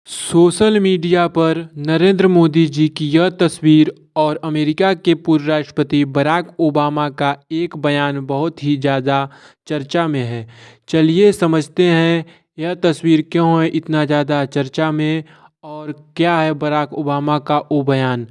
Social media पर नरेंद्र मोदी जी की यह तस्वीर और अमेरिका के पूर्व राष्ट्रपति बराक ओबामा का एक बयान बहुत ही ज़्यादा चर्चा में है। चलिए समझते हैं यह तस्वीर क्यों है इतना ज़्यादा चर्चा में और क्या है बराक ओबामा का वो बयान।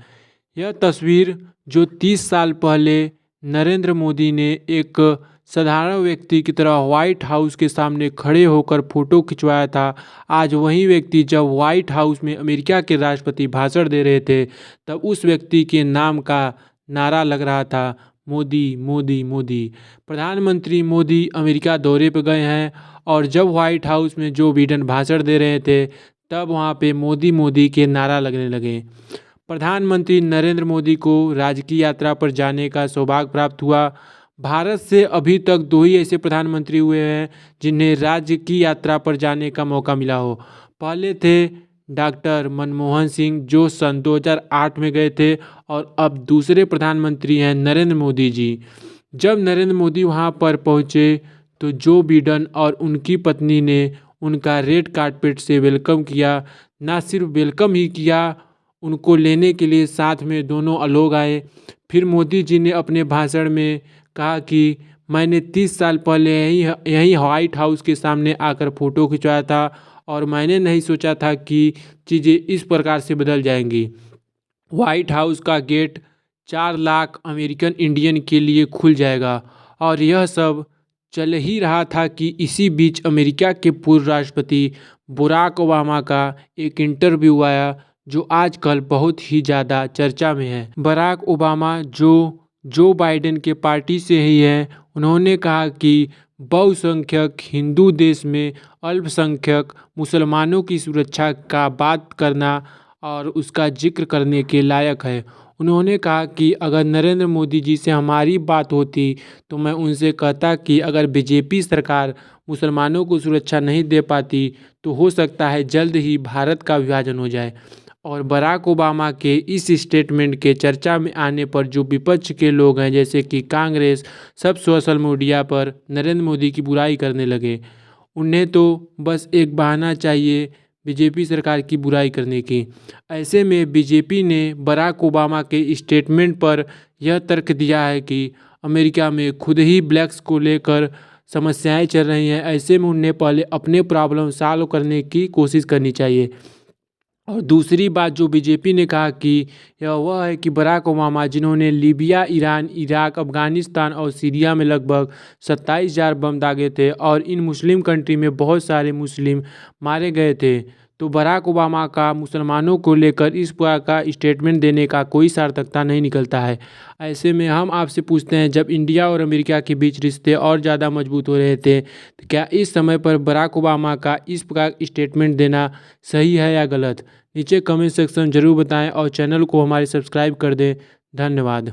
यह तस्वीर जो 30 साल पहले नरेंद्र मोदी ने एक साधारण व्यक्ति की तरह व्हाइट हाउस के सामने खड़े होकर फोटो खिंचवाया था, आज वही व्यक्ति जब व्हाइट हाउस में अमेरिका के राष्ट्रपति भाषण दे रहे थे तब उस व्यक्ति के नाम का नारा लग रहा था, मोदी मोदी मोदी। प्रधानमंत्री मोदी अमेरिका दौरे पर गए हैं और जब व्हाइट हाउस में जो बिडेन भाषण दे रहे थे तब वहाँ पे मोदी मोदी के नारा लगने लगे। प्रधानमंत्री नरेंद्र मोदी को राजकीय यात्रा पर जाने का सौभाग्य प्राप्त हुआ। भारत से अभी तक 2 ही ऐसे प्रधानमंत्री हुए हैं जिन्हें राज्य की यात्रा पर जाने का मौका मिला हो। पहले थे डॉक्टर मनमोहन सिंह जो सन 2008 में गए थे और अब दूसरे प्रधानमंत्री हैं नरेंद्र मोदी जी। जब नरेंद्र मोदी वहां पर पहुंचे तो जो बिडेन और उनकी पत्नी ने उनका रेड कार्पेट से वेलकम किया। ना सिर्फ वेलकम ही किया, उनको लेने के लिए साथ में दोनों लोग आए। फिर मोदी जी ने अपने भाषण में कहा कि मैंने 30 साल पहले यही व्हाइट हाउस के सामने आकर फ़ोटो खिंचवाया था और मैंने नहीं सोचा था कि चीज़ें इस प्रकार से बदल जाएंगी। व्हाइट हाउस का गेट 4 लाख अमेरिकन इंडियन के लिए खुल जाएगा और यह सब चल ही रहा था कि इसी बीच अमेरिका के पूर्व राष्ट्रपति बराक ओबामा का एक इंटरव्यू आया जो आजकल बहुत ही ज़्यादा चर्चा में है। बराक ओबामा जो बाइडेन के पार्टी से ही हैं, उन्होंने कहा कि बहुसंख्यक हिंदू देश में अल्पसंख्यक मुसलमानों की सुरक्षा का बात करना और उसका जिक्र करने के लायक है। उन्होंने कहा कि अगर नरेंद्र मोदी जी से हमारी बात होती तो मैं उनसे कहता कि अगर बीजेपी सरकार मुसलमानों को सुरक्षा नहीं दे पाती तो हो सकता है जल्द ही भारत का विभाजन हो जाए। और बराक ओबामा के इस स्टेटमेंट के चर्चा में आने पर जो विपक्ष के लोग हैं जैसे कि कांग्रेस, सब सोशल मीडिया पर नरेंद्र मोदी की बुराई करने लगे। उन्हें तो बस एक बहाना चाहिए बीजेपी सरकार की बुराई करने की। ऐसे में बीजेपी ने बराक ओबामा के स्टेटमेंट पर यह तर्क दिया है कि अमेरिका में खुद ही ब्लैक्स को लेकर समस्याएं चल रही हैं, ऐसे में उन्हें पहले अपने प्रॉब्लम सॉल्व करने की कोशिश करनी चाहिए। और दूसरी बात जो बीजेपी ने कहा कि वह है कि बराक ओबामा जिन्होंने लीबिया, ईरान, इराक, अफ़गानिस्तान और सीरिया में लगभग 27,000 बम दागे थे और इन मुस्लिम कंट्री में बहुत सारे मुस्लिम मारे गए थे, तो बराक ओबामा का मुसलमानों को लेकर इस प्रकार का स्टेटमेंट देने का कोई सार्थकता नहीं निकलता है। ऐसे में हम आपसे पूछते हैं, जब इंडिया और अमेरिका के बीच रिश्ते और ज़्यादा मजबूत हो रहे थे तो क्या इस समय पर बराक ओबामा का इस प्रकार स्टेटमेंट देना सही है या गलत? नीचे कमेंट सेक्शन जरूर बताएं और चैनल को हमारे सब्सक्राइब कर दें। धन्यवाद।